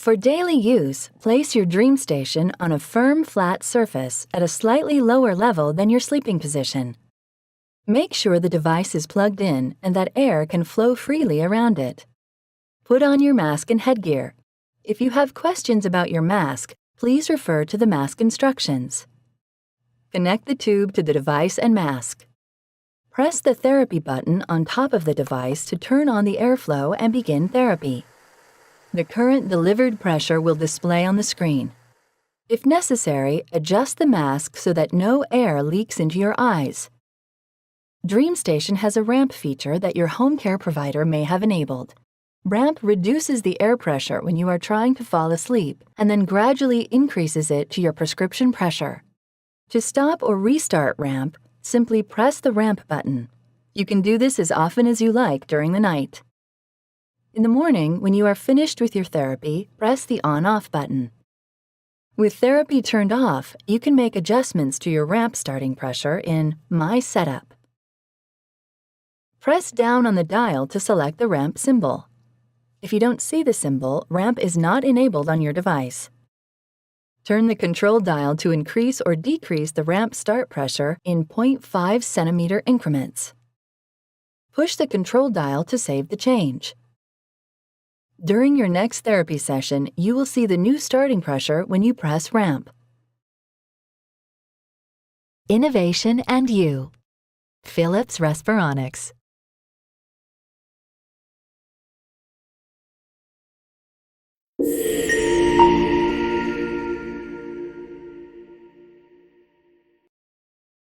For daily use, place your DreamStation on a firm, flat surface at a slightly lower level than your sleeping position. Make sure the device is plugged in and that air can flow freely around it. Put on your mask and headgear. If you have questions about your mask, please refer to the mask instructions. Connect the tube to the device and mask. Press the therapy button on top of the device to turn on the airflow and begin therapy. The current delivered pressure will display on the screen. If necessary, adjust the mask so that no air leaks into your eyes. DreamStation has a ramp feature that your home care provider may have enabled. Ramp reduces the air pressure when you are trying to fall asleep and then gradually increases it to your prescription pressure. To stop or restart Ramp, simply press the Ramp button. You can do this as often as you like during the night. In the morning, when you are finished with your therapy, press the on-off button. With therapy turned off, you can make adjustments to your Ramp starting pressure in My Setup. Press down on the dial to select the Ramp symbol. If you don't see the symbol, Ramp is not enabled on your device. Turn the control dial to increase or decrease the Ramp start pressure in 0.5 centimeter increments. Push the control dial to save the change. During your next therapy session, you will see the new starting pressure when you press Ramp. Innovation and you. Philips Respironics.